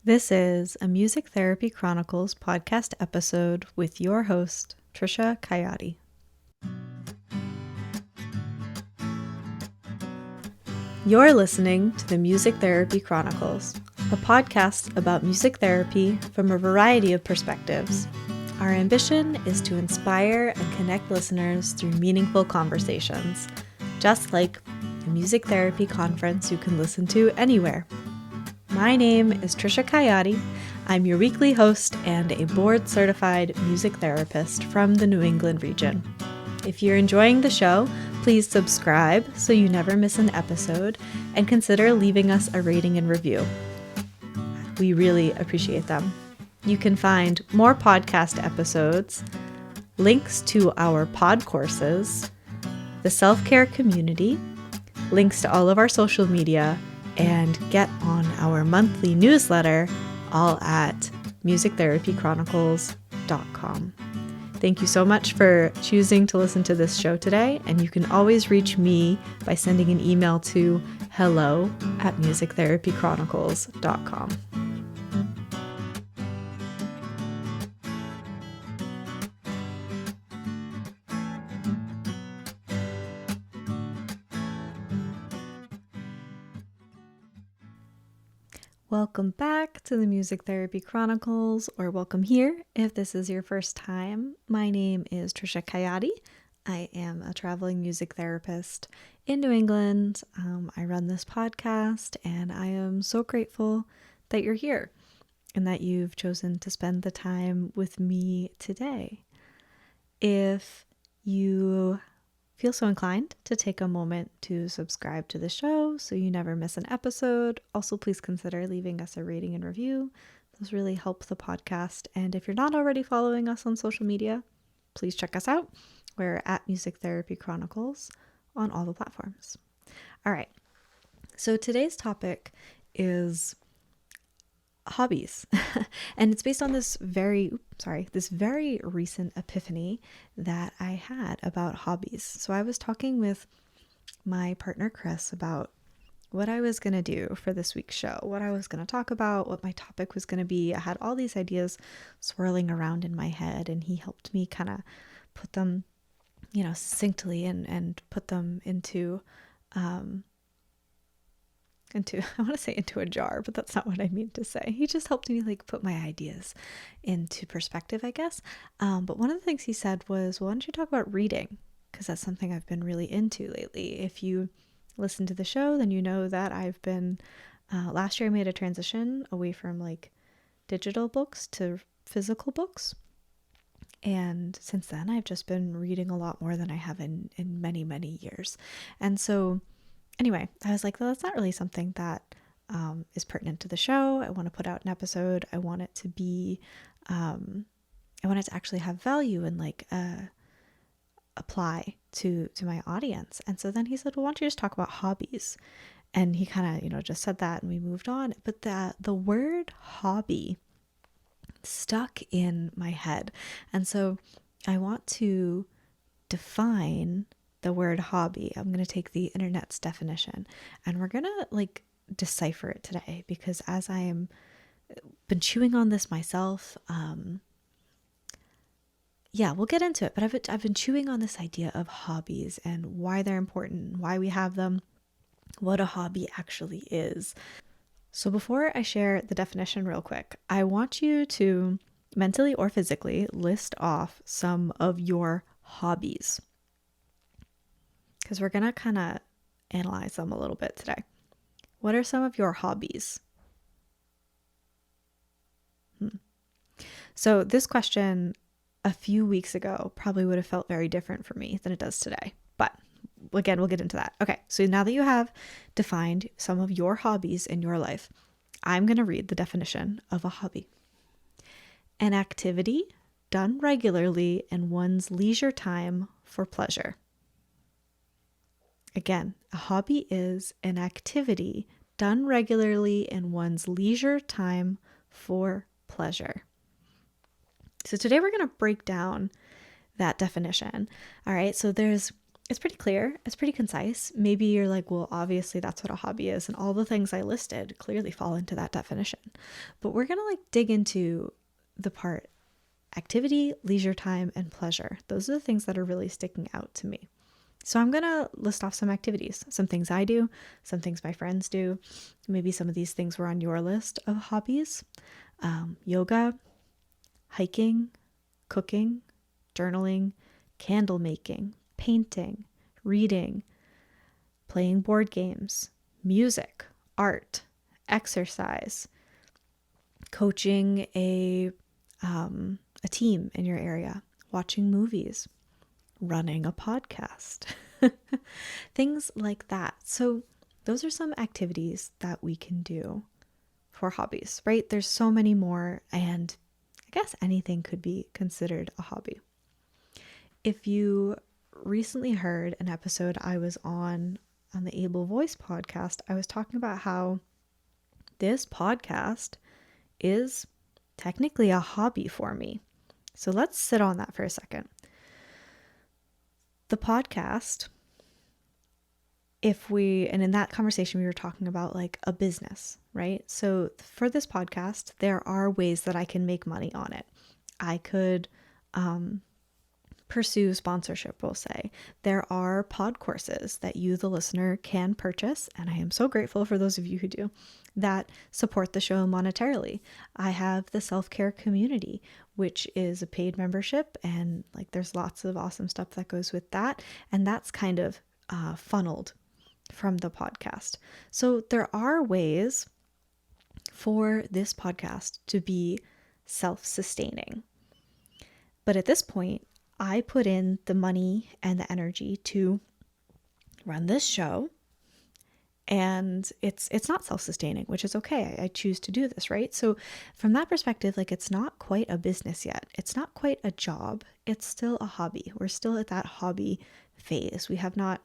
This is a Music Therapy Chronicles podcast episode with your host, Tricia Caiati. You're listening to the Music Therapy Chronicles, a podcast about music therapy from a variety of perspectives. Our ambition is to inspire and connect listeners through meaningful conversations, just like a music therapy conference you can listen to anywhere. My name is Tricia Caiati. I'm your weekly host and a board-certified music therapist from the New England region. If you're enjoying the show, please subscribe so you never miss an episode and consider leaving us a rating and review. We really appreciate them. You can find more podcast episodes, links to our pod courses, the self-care community, links to all of our social media, and get on our monthly newsletter, all at musictherapychronicles.com. Thank you so much for choosing to listen to this show today, and you can always reach me by sending an email to hello@musictherapychronicles.com. Welcome back to the Music Therapy Chronicles, or welcome here if this is your first time. My name is Tricia Caiati. I am a traveling music therapist in New England. I run this podcast, and I am so grateful that you're here and that you've chosen to spend the time with me today. If you feel so inclined to take a moment to subscribe to the show so you never miss an episode. Also, please consider leaving us a rating and review. Those really help the podcast. And if you're not already following us on social media, please check us out. We're at Music Therapy Chronicles on all the platforms. All right. So today's topic is hobbies. And it's based on this very recent epiphany that I had about hobbies. So I was talking with my partner Chris about what I was going to do for this week's show, what I was going to talk about, what my topic was going to be. I had all these ideas swirling around in my head, and he helped me kind of put them, succinctly and put them into I want to say into a jar, but that's not what I mean to say. He just helped me put my ideas into perspective, I guess. But one of the things he said was, well, why don't you talk about reading? Because that's something I've been really into lately. If you listen to the show, then you know that I've been, last year I made a transition away from digital books to physical books. And since then, I've just been reading a lot more than I have in many, many years. And so anyway, I was like, well, that's not really something that is pertinent to the show. I want to put out an episode. I want it to be, I want it to actually have value and apply to my audience. And so then he said, well, why don't you just talk about hobbies? And he kind of, just said that, and we moved on. But the word hobby stuck in my head. And so I want to define the word hobby. I'm going to take the internet's definition, and we're going to decipher it today, because as I am been chewing on this myself, we'll get into it, but I've been chewing on this idea of hobbies and why they're important, why we have them, what a hobby actually is. So before I share the definition real quick, I want you to mentally or physically list off some of your hobbies, because we're going to kind of analyze them a little bit today. What are some of your hobbies? So this question a few weeks ago probably would have felt very different for me than it does today. But again, we'll get into that. Okay, so now that you have defined some of your hobbies in your life, I'm going to read the definition of a hobby. An activity done regularly in one's leisure time for pleasure. Again, a hobby is an activity done regularly in one's leisure time for pleasure. So today we're going to break down that definition. All right, so there's it's pretty clear. It's pretty concise. Maybe you're like, well, obviously that's what a hobby is. And all the things I listed clearly fall into that definition. But we're going to like dig into the part activity, leisure time, and pleasure. Those are the things that are really sticking out to me. So I'm going to list off some activities, some things I do, some things my friends do. Maybe some of these things were on your list of hobbies. Yoga, hiking, cooking, journaling, candle making, painting, reading, playing board games, music, art, exercise, coaching a team in your area, watching movies, running a podcast, things like that. So those are some activities that we can do for hobbies, right? There's so many more, and I guess anything could be considered a hobby. If you recently heard an episode I was on the Able Voice podcast, I was talking about how this podcast is technically a hobby for me. So let's sit on that for a second. The podcast, and in that conversation, we were talking about like a business, right? So for this podcast, there are ways that I can make money on it. I could pursue sponsorship, we'll say. There are pod courses that you, the listener, can purchase, and I am so grateful for those of you who do, that support the show monetarily. I have the self-care community, which is a paid membership, and like there's lots of awesome stuff that goes with that, and that's kind of funneled from the podcast. So there are ways for this podcast to be self-sustaining. But at this point, I put in the money and the energy to run this show, and it's not self-sustaining, which is okay. I choose to do this, right? So from that perspective, like it's not quite a business yet. It's not quite a job. It's still a hobby. We're still at that hobby phase. We have not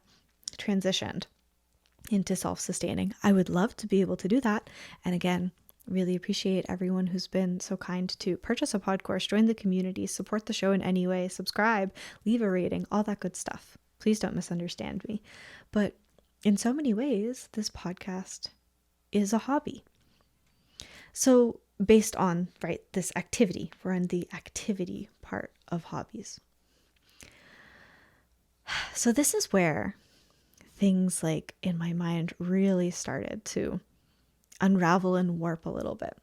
transitioned into self-sustaining. I would love to be able to do that. And again, really appreciate everyone who's been so kind to purchase a pod course, join the community, support the show in any way, subscribe, leave a rating, all that good stuff. Please don't misunderstand me. But in so many ways, this podcast is a hobby. So based on, right, this activity, we're in the activity part of hobbies. So this is where things like in my mind really started to unravel and warp a little bit.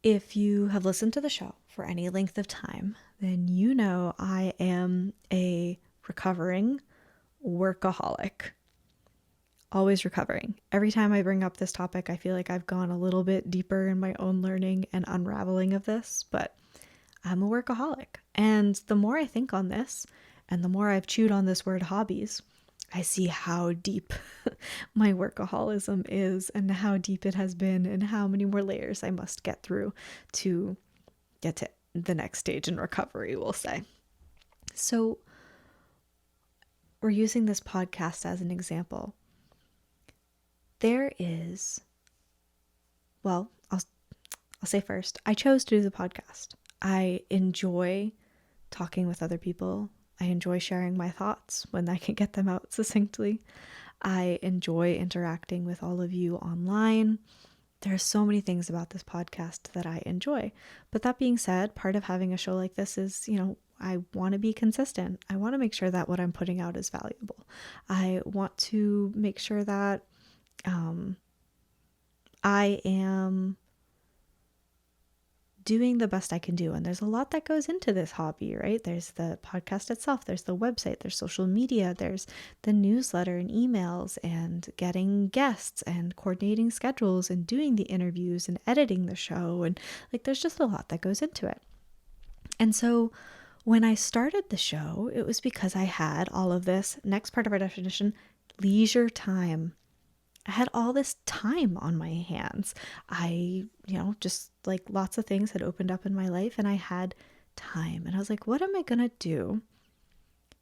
If you have listened to the show for any length of time, then you know I am a recovering workaholic. Always recovering. Every time I bring up this topic, I feel like I've gone a little bit deeper in my own learning and unraveling of this, but I'm a workaholic. And the more I think on this, and the more I've chewed on this word hobbies, I see how deep my workaholism is and how deep it has been and how many more layers I must get through to get to the next stage in recovery, we'll say. So we're using this podcast as an example. There is, well, I'll say first, I chose to do the podcast. I enjoy talking with other people. I enjoy sharing my thoughts when I can get them out succinctly. I enjoy interacting with all of you online. There are so many things about this podcast that I enjoy. But that being said, part of having a show like this is, I want to be consistent. I want to make sure that what I'm putting out is valuable. I want to make sure that I am doing the best I can do. And there's a lot that goes into this hobby, right? There's the podcast itself, there's the website, there's social media, there's the newsletter and emails and getting guests and coordinating schedules and doing the interviews and editing the show. And like, there's just a lot that goes into it. And so when I started the show, it was because I had all of this, next part of our definition, leisure time. I had all this time on my hands. I, just like lots of things had opened up in my life and I had time. And I was like, what am I going to do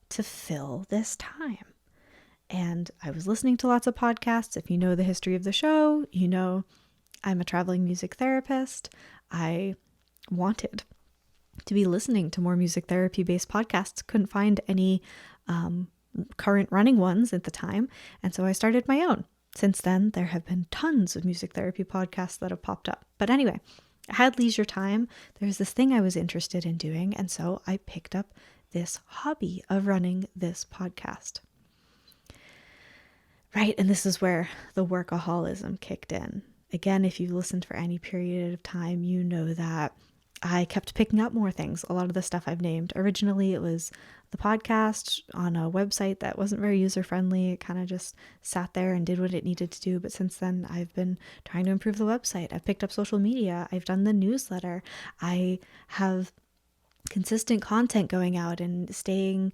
to fill this time? And I was listening to lots of podcasts. If you know the history of the show, I'm a traveling music therapist. I wanted to be listening to more music therapy based podcasts. Couldn't find any current running ones at the time. And so I started my own. Since then, there have been tons of music therapy podcasts that have popped up. But anyway, I had leisure time. There's this thing I was interested in doing. And so I picked up this hobby of running this podcast. Right. And this is where the workaholism kicked in. Again, if you've listened for any period of time, you know that I kept picking up more things. A lot of the stuff I've named. Originally, it was the podcast on a website that wasn't very user-friendly. It kind of just sat there and did what it needed to do. But since then, I've been trying to improve the website. I've picked up social media. I've done the newsletter. I have consistent content going out and staying,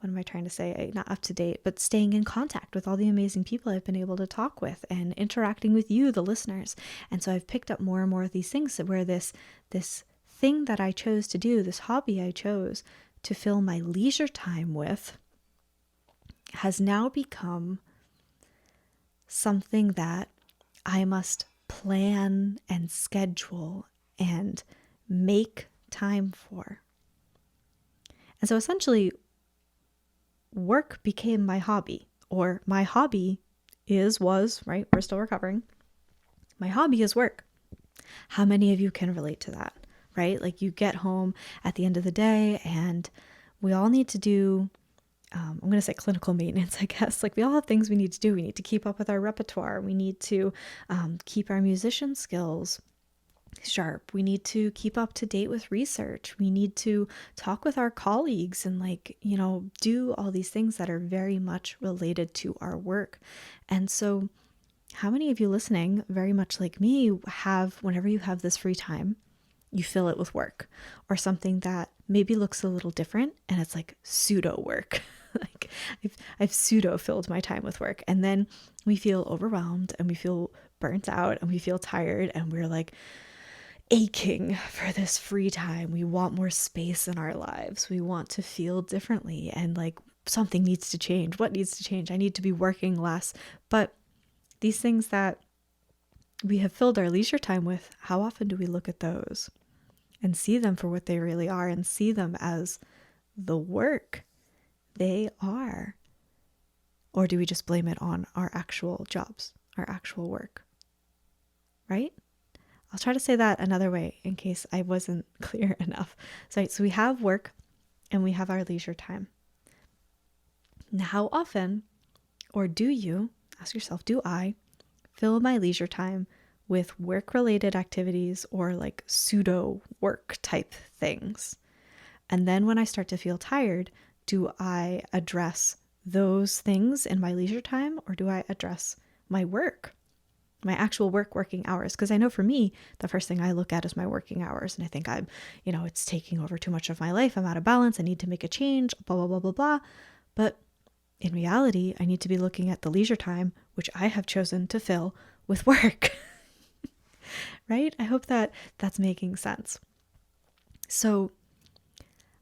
what am I trying to say? Not up to date, but staying in contact with all the amazing people I've been able to talk with and interacting with you, the listeners. And so I've picked up more and more of these things where this thing that I chose to do, this hobby I chose to fill my leisure time with, has now become something that I must plan and schedule and make time for. And so essentially, work became my hobby, or my hobby was, right? We're still recovering. My hobby is work. How many of you can relate to that, right? Like you get home at the end of the day and we all need to do, I'm going to say clinical maintenance, I guess. Like we all have things we need to do. We need to keep up with our repertoire. We need to keep our musician skills sharp. We need to keep up to date with research. We need to talk with our colleagues and do all these things that are very much related to our work. And so how many of you listening, very much like me, have, whenever you have this free time, you fill it with work or something that maybe looks a little different and it's like pseudo work. Like I've pseudo filled my time with work, and then we feel overwhelmed and we feel burnt out and we feel tired and we're like aching for this free time. We want more space in our lives. We want to feel differently and like something needs to change. What needs to change? I need to be working less. But these things that we have filled our leisure time with, how often do we look at those and see them for what they really are and see them as the work they are? Or do we just blame it on our actual jobs, our actual work? Right? I'll try to say that another way in case I wasn't clear enough. So we have work and we have our leisure time. Now, how often, or do you, ask yourself, do I fill my leisure time with work-related activities or like pseudo work type things? And then when I start to feel tired, do I address those things in my leisure time, or do I address my work? My actual working hours. Because I know for me, the first thing I look at is my working hours. And I think it's taking over too much of my life. I'm out of balance. I need to make a change, blah, blah, blah, blah, blah. But in reality, I need to be looking at the leisure time, which I have chosen to fill with work. Right? I hope that that's making sense. So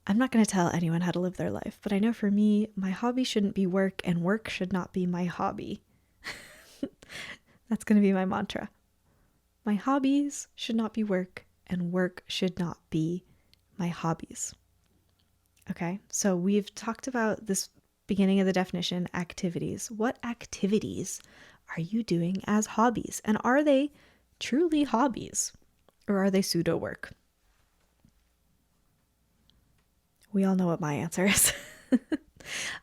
I'm not going to tell anyone how to live their life, but I know for me, my hobby shouldn't be work and work should not be my hobby. That's going to be my mantra. My hobbies should not be work and work should not be my hobbies. Okay, so we've talked about this beginning of the definition, activities. What activities are you doing as hobbies? And are they truly hobbies or are they pseudo work? We all know what my answer is.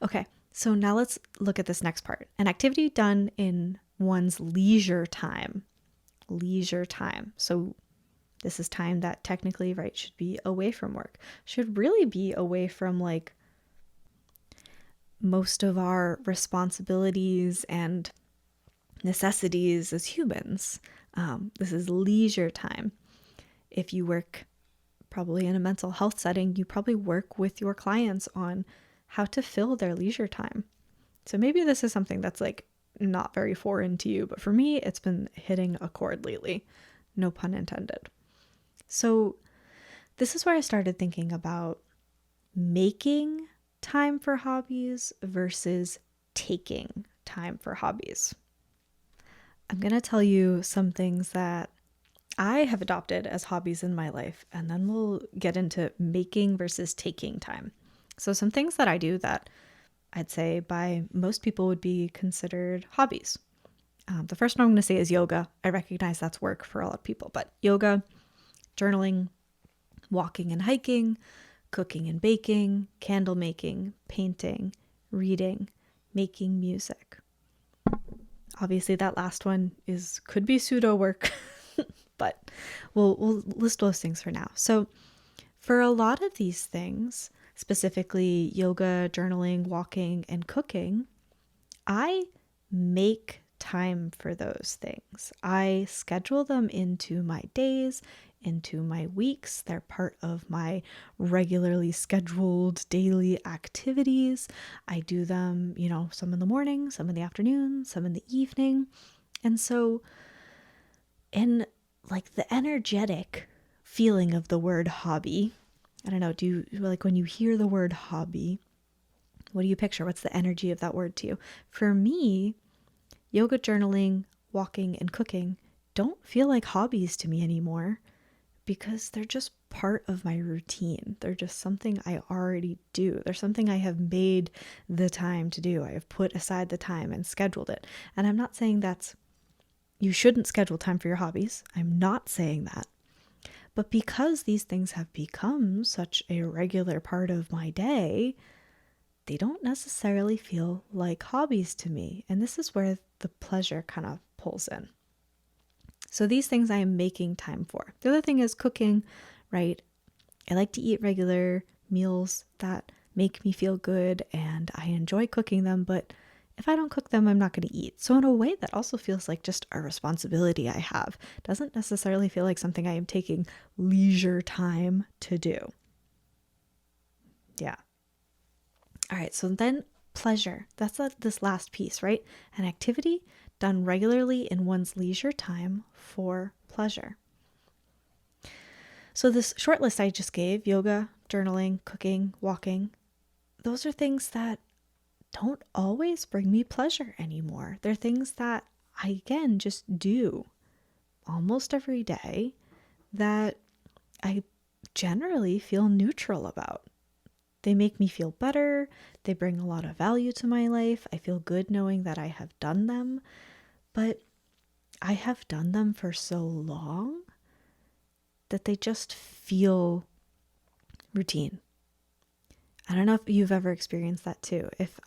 Okay, so now let's look at this next part. An activity done in one's leisure time. Leisure time. So this is time that technically, right, should be away from work. Should really be away from like most of our responsibilities and necessities as humans. This is leisure time. If you work probably in a mental health setting, you probably work with your clients on how to fill their leisure time. So maybe this is something that's like not very foreign to you, but for me, it's been hitting a chord lately. No pun intended. So this is where I started thinking about making time for hobbies versus taking time for hobbies. I'm going to tell you some things that I have adopted as hobbies in my life, and then we'll get into making versus taking time. So, some things that I do that I'd say by most people would be considered hobbies. The first one I'm going to say is yoga. I recognize that's work for a lot of people, but yoga, journaling, walking and hiking, cooking and baking, candle making, painting, reading, making music. Obviously, that last one could be pseudo work, but we'll list those things for now. So, for a lot of these things, specifically yoga, journaling, walking, and cooking, I make time for those things. I schedule them into my days, into my weeks. They're part of my regularly scheduled daily activities. I do them, some in the morning, some in the afternoon, some in the evening. And so, in like the energetic feeling of the word hobby, I don't know, do you like when you hear the word hobby, what do you picture? What's the energy of that word to you? For me, yoga, journaling, walking, and cooking don't feel like hobbies to me anymore because they're just part of my routine. They're just something I already do. They're something I have made the time to do. I have put aside the time and scheduled it. And I'm not saying you shouldn't schedule time for your hobbies. I'm not saying that. But because these things have become such a regular part of my day, they don't necessarily feel like hobbies to me. And this is where the pleasure kind of pulls in. So these things I am making time for. The other thing is cooking, right? I like to eat regular meals that make me feel good and I enjoy cooking them, but if I don't cook them, I'm not going to eat. So in a way that also feels like just a responsibility I have. Doesn't necessarily feel like something I am taking leisure time to do. Yeah. All right, so then pleasure. That's this last piece, right? An activity done regularly in one's leisure time for pleasure. So this short list I just gave, yoga, journaling, cooking, walking, those are things that don't always bring me pleasure anymore. They're things that I, again, just do almost every day that I generally feel neutral about. They make me feel better. They bring a lot of value to my life. I feel good knowing that I have done them, but I have done them for so long that they just feel routine. I don't know if you've ever experienced that too. If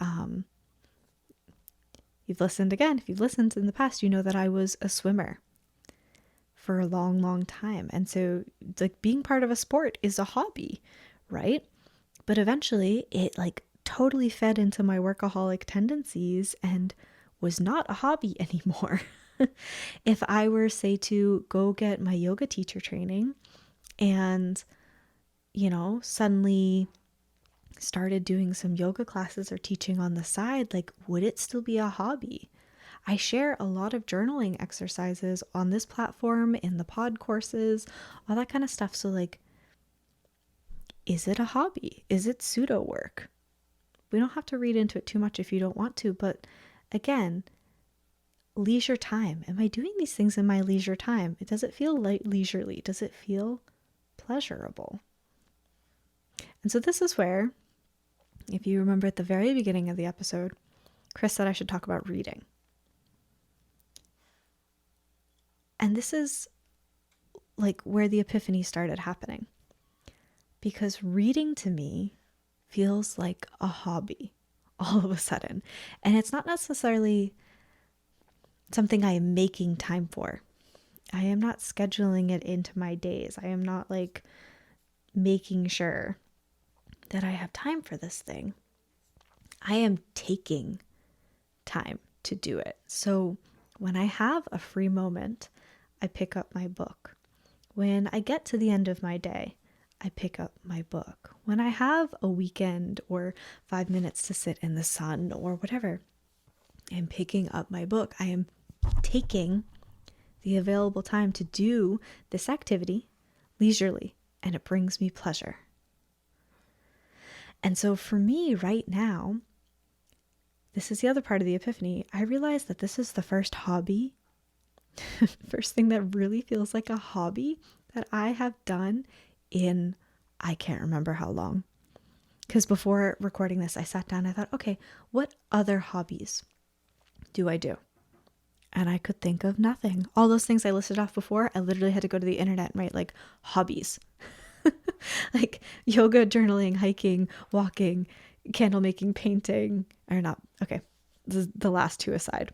you've listened in the past, you know that I was a swimmer for a long, long time. And so like being part of a sport is a hobby, right? But eventually it like totally fed into my workaholic tendencies and was not a hobby anymore. If I were, say, to go get my yoga teacher training and, suddenly started doing some yoga classes or teaching on the side, like, would it still be a hobby? I share a lot of journaling exercises on this platform, in the pod courses, all that kind of stuff. So like, is it a hobby? Is it pseudo work? We don't have to read into it too much if you don't want to, but again, leisure time. Am I doing these things in my leisure time? Does it feel leisurely? Does it feel pleasurable? And so this is where, if you remember at the very beginning of the episode, Chris said I should talk about reading. And this is like where the epiphany started happening. Because reading to me feels like a hobby all of a sudden. And it's not necessarily something I am making time for. I am not scheduling it into my days. I am not like making sure that I have time for this thing. I am taking time to do it. So when I have a free moment, I pick up my book. When I get to the end of my day, I pick up my book. When I have a weekend or 5 minutes to sit in the sun or whatever, I'm picking up my book. I am taking the available time to do this activity leisurely, and it brings me pleasure. And so for me right now, this is the other part of the epiphany. I realize that this is the first hobby First thing that really feels like a hobby that I have done in, I can't remember how long. Because before recording this, I sat down and I thought, okay, what other hobbies do I do? And I could think of nothing. All those things I listed off before, I literally had to go to the internet and write like hobbies. Like yoga, journaling, hiking, walking, candle making, painting, or not. Okay, the last two aside.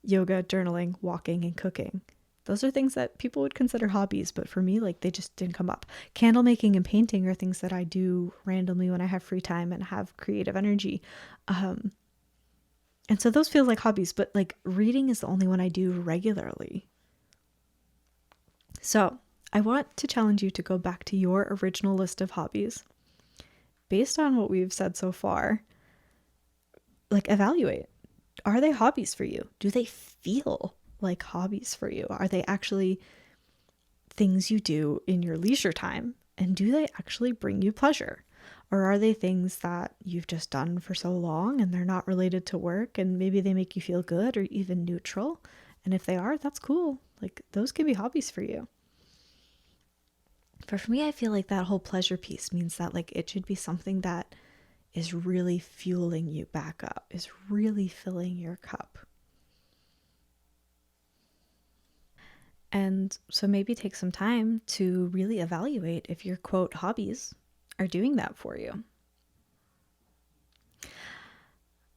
Yoga, journaling, walking, and cooking. Those are things that people would consider hobbies, but for me, like they just didn't come up. Candle making and painting are things that I do randomly when I have free time and have creative energy. And so those feel like hobbies, but like reading is the only one I do regularly. So I want to challenge you to go back to your original list of hobbies. Based on what we've said so far, like evaluate. Are they hobbies for you? Do they feel like hobbies for you? Are they actually things you do in your leisure time? And do they actually bring you pleasure? Or are they things that you've just done for so long and they're not related to work and maybe they make you feel good or even neutral? And if they are, that's cool. Like those can be hobbies for you. But for me, I feel like that whole pleasure piece means that like it should be something that is really fueling you back up, is really filling your cup. And so maybe take some time to really evaluate if your quote hobbies are doing that for you.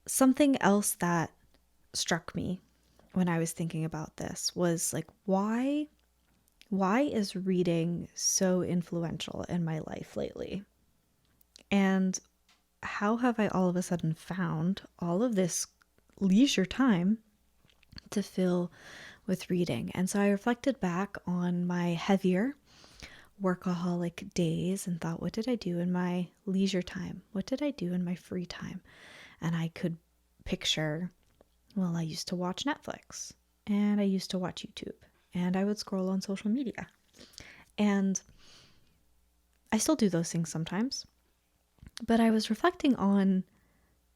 Something else that struck me when I was thinking about this was like, why is reading so influential in my life lately? And how have I all of a sudden found all of this leisure time to fill with reading? And so I reflected back on my heavier workaholic days and thought, what did I do in my leisure time? What did I do in my free time? And I could picture, well, I used to watch Netflix and I used to watch YouTube and I would scroll on social media. And I still do those things sometimes. But I was reflecting on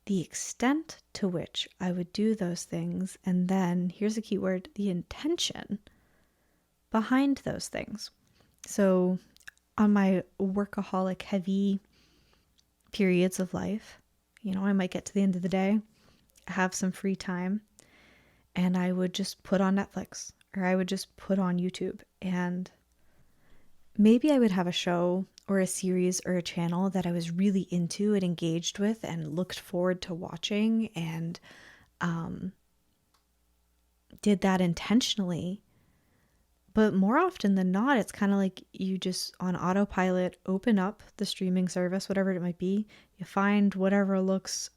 the extent to which I would do those things. And then here's a key word, the intention behind those things. So on my workaholic heavy periods of life, I might get to the end of the day, have some free time, and I would just put on Netflix or I would just put on YouTube. And maybe I would have a show or a series or a channel that I was really into and engaged with and looked forward to watching and did that intentionally. But more often than not, it's kind of like you just on autopilot open up the streaming service, whatever it might be. You find whatever looks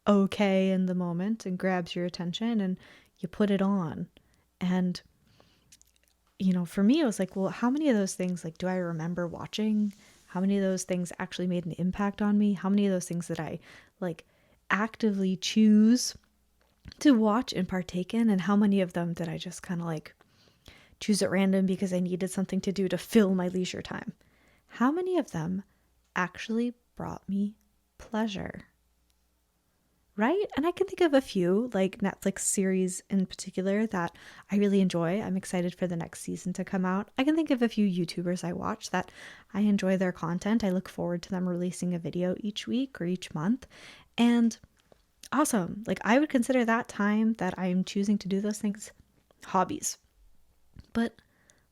okay in the moment and grabs your attention and you put it on. And, for me, it was like, well, how many of those things, like, do I remember watching? How many of those things actually made an impact on me? How many of those things did I, like, actively choose to watch and partake in? And how many of them did I just kind of, like, choose at random because I needed something to do to fill my leisure time? How many of them actually brought me pleasure? Right? And I can think of a few, like Netflix series in particular, that I really enjoy. I'm excited for the next season to come out. I can think of a few YouTubers I watch that I enjoy their content. I look forward to them releasing a video each week or each month. And awesome. Like I would consider that time that I'm choosing to do those things hobbies. But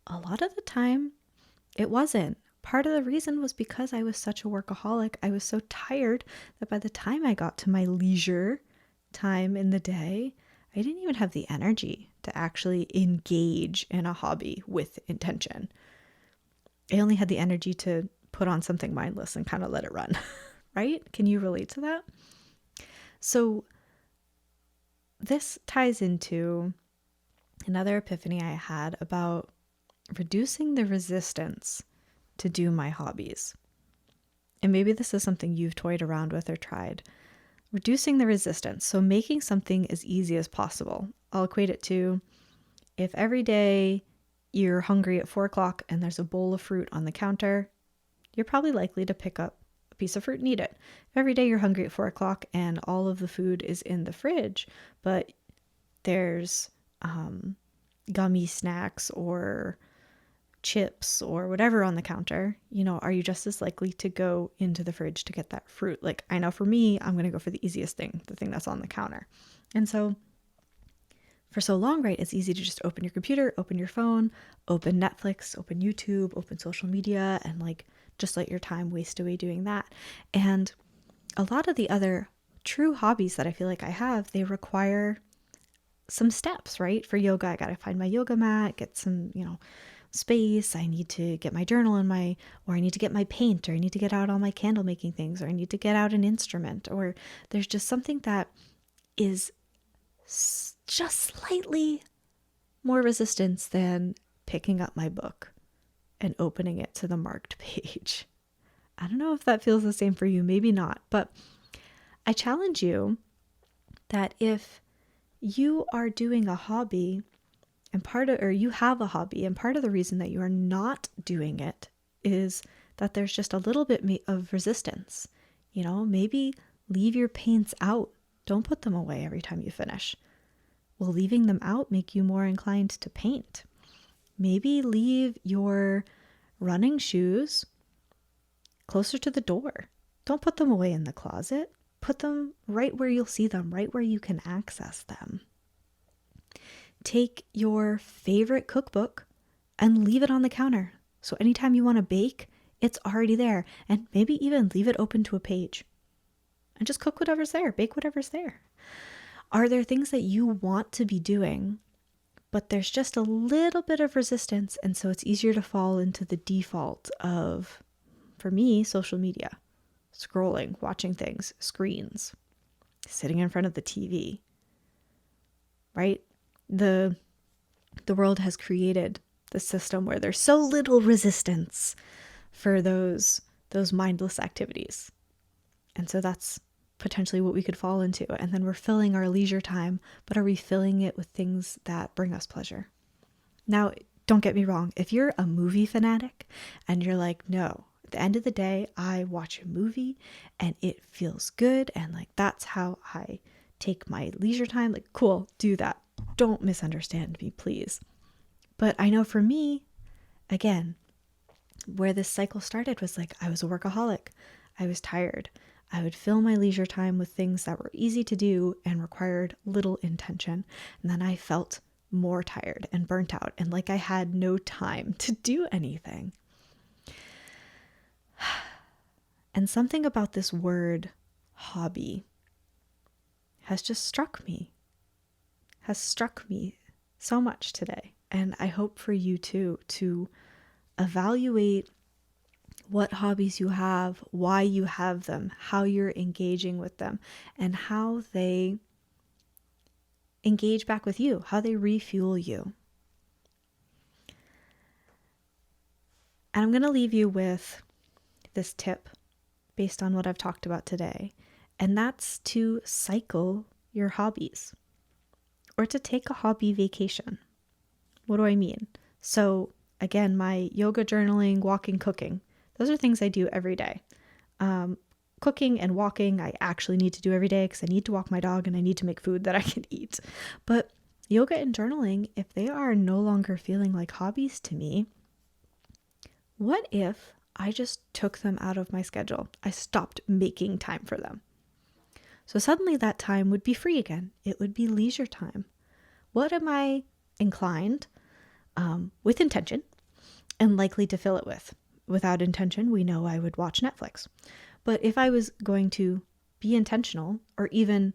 a lot of the time, it wasn't. Part of the reason was because I was such a workaholic. I was so tired that by the time I got to my leisure time in the day, I didn't even have the energy to actually engage in a hobby with intention. I only had the energy to put on something mindless and kind of let it run, right? Can you relate to that? So this ties into another epiphany I had about reducing the resistance to do my hobbies. And maybe this is something you've toyed around with or tried. Reducing the resistance. So making something as easy as possible. I'll equate it to if every day you're hungry at 4 o'clock and there's a bowl of fruit on the counter, you're probably likely to pick up a piece of fruit and eat it. If every day you're hungry at 4 o'clock and all of the food is in the fridge, but there's gummy snacks or chips or whatever on the counter, are you just as likely to go into the fridge to get that fruit? Like, I know for me, I'm going to go for the easiest thing, the thing that's on the counter. And so for so long, right, it's easy to just open your computer, open your phone, open Netflix, open YouTube, open social media, and like just let your time waste away doing that. And a lot of the other true hobbies that I feel like I have, they require some steps, right? For yoga, I got to find my yoga mat, get some, space. I need to get my journal or I need to get my paint, or I need to get out all my candle making things, or I need to get out an instrument, or there's just something that is just slightly more resistance than picking up my book and opening it to the marked page. I don't know if that feels the same for you, maybe not, but I challenge you that if you are doing a hobby or you have a hobby, and part of the reason that you are not doing it is that there's just a little bit of resistance. Maybe leave your paints out. Don't put them away every time you finish. Will leaving them out make you more inclined to paint? Maybe leave your running shoes closer to the door. Don't put them away in the closet. Put them right where you'll see them, right where you can access them. Take your favorite cookbook and leave it on the counter. So anytime you want to bake, it's already there. And maybe even leave it open to a page. And just cook whatever's there, bake whatever's there. Are there things that you want to be doing, but there's just a little bit of resistance, and so it's easier to fall into the default of, for me, social media, scrolling, watching things, screens, sitting in front of the TV, right? The world has created the system where there's so little resistance for those mindless activities. And so that's potentially what we could fall into. And then we're filling our leisure time, but are we filling it with things that bring us pleasure? Now, don't get me wrong. If you're a movie fanatic and you're like, no, at the end of the day, I watch a movie and it feels good, and like that's how I take my leisure time, like cool, do that. Don't misunderstand me, please. But I know for me, again, where this cycle started was like I was a workaholic. I was tired. I would fill my leisure time with things that were easy to do and required little intention. And then I felt more tired and burnt out and like I had no time to do anything. And something about this word hobby has struck me so much today. And I hope for you too, to evaluate what hobbies you have, why you have them, how you're engaging with them, and how they engage back with you, how they refuel you. And I'm going to leave you with this tip based on what I've talked about today, and that's to cycle your hobbies or to take a hobby vacation. What do I mean? So again, my yoga, journaling, walking, cooking, those are things I do every day. Cooking and walking, I actually need to do every day because I need to walk my dog and I need to make food that I can eat. But yoga and journaling, if they are no longer feeling like hobbies to me, what if I just took them out of my schedule? I stopped making time for them. So suddenly that time would be free again. It would be leisure time. What am I inclined, with intention, and likely to fill it with? Without intention, we know I would watch Netflix. But if I was going to be intentional, or even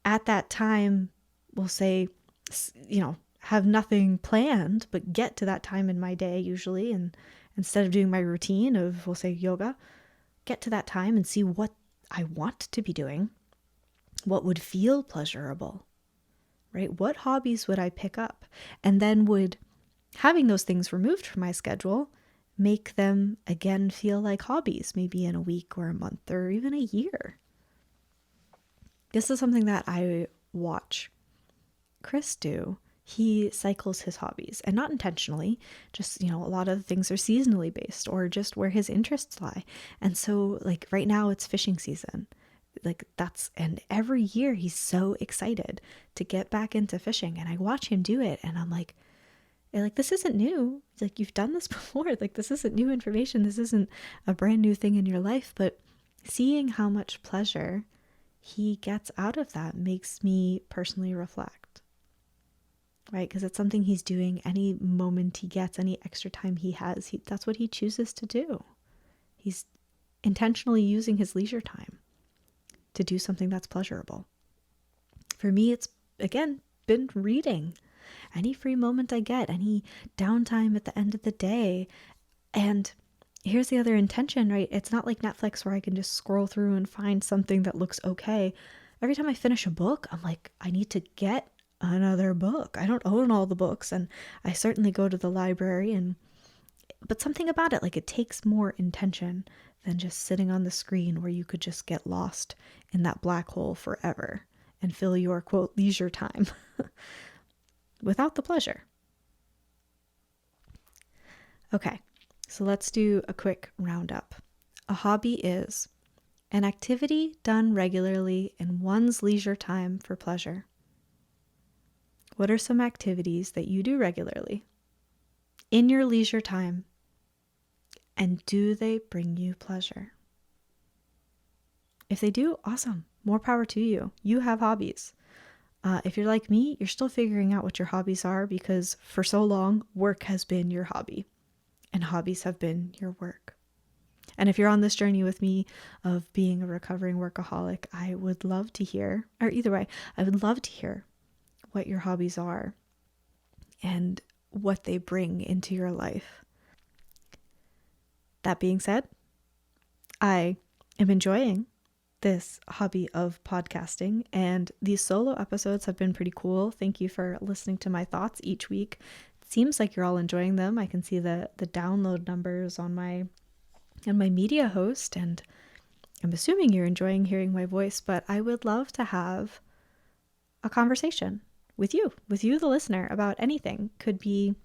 at that time, we'll say, have nothing planned, but get to that time in my day usually, and instead of doing my routine of, we'll say, yoga, get to that time and see what I want to be doing, what would feel pleasurable, right? What hobbies would I pick up? And then would having those things removed from my schedule make them again feel like hobbies, maybe in a week or a month or even a year. This is something that I watch Chris do. He cycles his hobbies, and not intentionally, just, a lot of things are seasonally based or just where his interests lie. And so like right now it's fishing season. And every year he's so excited to get back into fishing, and I watch him do it and I'm like, You're like, this isn't new. It's like, you've done this before. Like, this isn't new information. This isn't a brand new thing in your life. But seeing how much pleasure he gets out of that makes me personally reflect, right? Because it's something he's doing any moment he gets, any extra time he has. That's what he chooses to do. He's intentionally using his leisure time to do something that's pleasurable. For me, it's, again, been reading. Any free moment I get, any downtime at the end of the day. And here's the other intention, right? It's not like Netflix where I can just scroll through and find something that looks okay. Every time I finish a book, I'm like, I need to get another book. I don't own all the books, and I certainly go to the library, but something about it, like, it takes more intention than just sitting on the screen where you could just get lost in that black hole forever and fill your, quote, leisure time without the pleasure. Okay, so let's do a quick roundup. A hobby is an activity done regularly in one's leisure time for pleasure. What are some activities that you do regularly in your leisure time, and do they bring you pleasure? If they do, awesome. More power to you. You have hobbies. If you're like me, you're still figuring out what your hobbies are, because for so long, work has been your hobby and hobbies have been your work. And if you're on this journey with me of being a recovering workaholic, I would love to hear, or either way, I would love to hear what your hobbies are and what they bring into your life. That being said, I am enjoying this hobby of podcasting, and these solo episodes have been pretty cool. Thank you for listening to my thoughts each week. It seems like you're all enjoying them. I can see the download numbers on my media host, and I'm assuming you're enjoying hearing my voice, but I would love to have a conversation with you, the listener, about anything. Could be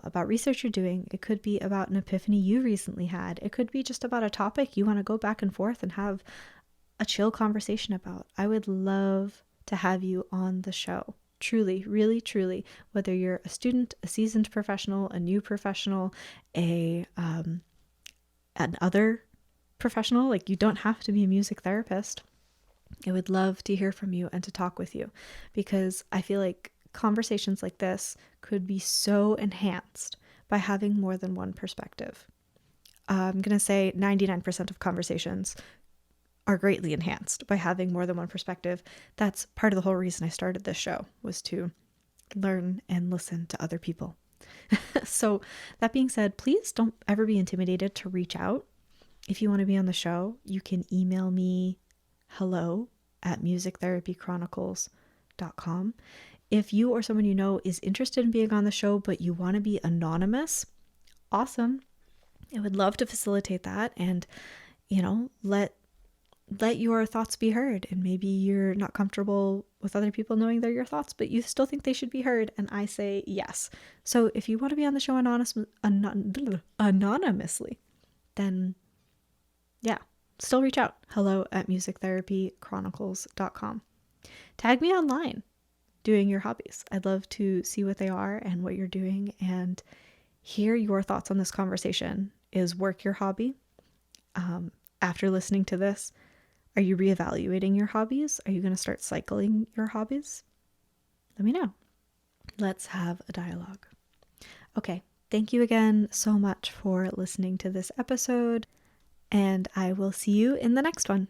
about research you're doing. It could be about an epiphany you recently had. It could be just about a topic you want to go back and forth and have a chill conversation about. I would love to have you on the show. Truly, really, truly, whether you're a student, a seasoned professional, a new professional, an other professional, like, you don't have to be a music therapist. I would love to hear from you and to talk with you, because I feel like conversations like this could be so enhanced by having more than one perspective. I'm going to say 99% of conversations are greatly enhanced by having more than one perspective. That's part of the whole reason I started this show, was to learn and listen to other people. So that being said, please don't ever be intimidated to reach out. If you want to be on the show, you can email me hello@musictherapychronicles.com. If you or someone you know is interested in being on the show, but you want to be anonymous, awesome. I would love to facilitate that and, let your thoughts be heard. And maybe you're not comfortable with other people knowing they're your thoughts, but you still think they should be heard. And I say yes. So if you want to be on the show anonymously, then yeah, still reach out. hello@musictherapychronicles.com. Tag me online doing your hobbies. I'd love to see what they are and what you're doing and hear your thoughts on this conversation. Is work your hobby? After listening to this, are you reevaluating your hobbies? Are you going to start cycling your hobbies? Let me know. Let's have a dialogue. Okay, thank you again so much for listening to this episode, and I will see you in the next one.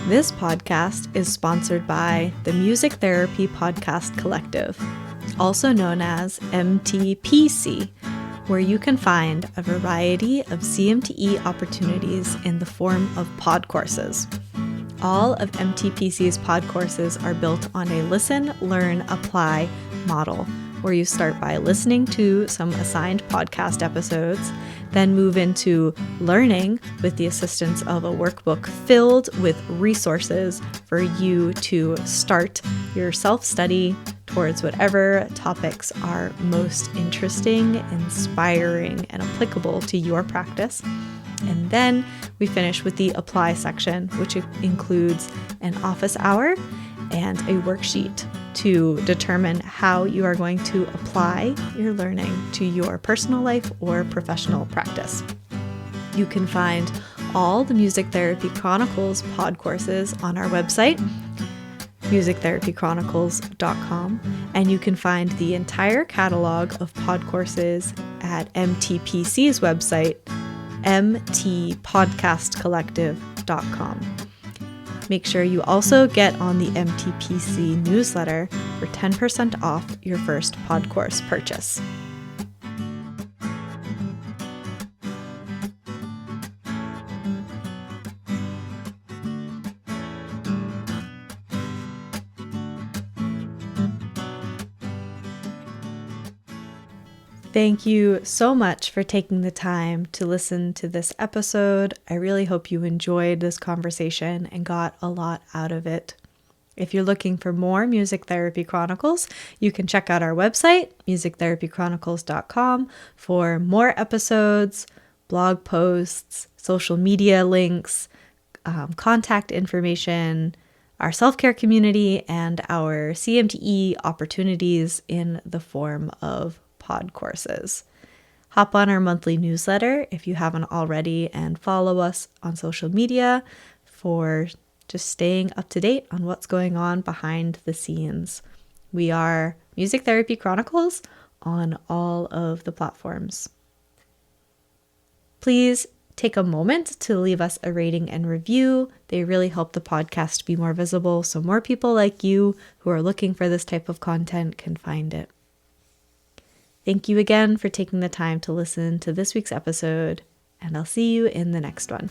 This podcast is sponsored by the Music Therapy Podcast Collective, also known as MTPC, where you can find a variety of CMTE opportunities in the form of pod courses. All of MTPC's pod courses are built on a listen, learn, apply model, where you start by listening to some assigned podcast episodes, then move into learning with the assistance of a workbook filled with resources for you to start your self-study towards whatever topics are most interesting, inspiring, and applicable to your practice. And then we finish with the apply section, which includes an office hour and a worksheet to determine how you are going to apply your learning to your personal life or professional practice. You can find all the Music Therapy Chronicles pod courses on our website, musictherapychronicles.com, and you can find the entire catalog of pod courses at MTPC's website, mtpodcastcollective.com. Make sure you also get on the MTPC newsletter for 10% off your first pod course purchase. Thank you so much for taking the time to listen to this episode. I really hope you enjoyed this conversation and got a lot out of it. If you're looking for more Music Therapy Chronicles, you can check out our website, musictherapychronicles.com, for more episodes, blog posts, social media links, contact information, our self-care community, and our CMTE opportunities in the form of pod courses. Hop on our monthly newsletter if you haven't already, and follow us on social media for just staying up to date on what's going on behind the scenes. We are Music Therapy Chronicles on all of the platforms. Please take a moment to leave us a rating and review. They really help the podcast be more visible so more people like you who are looking for this type of content can find it. Thank you again for taking the time to listen to this week's episode, and I'll see you in the next one.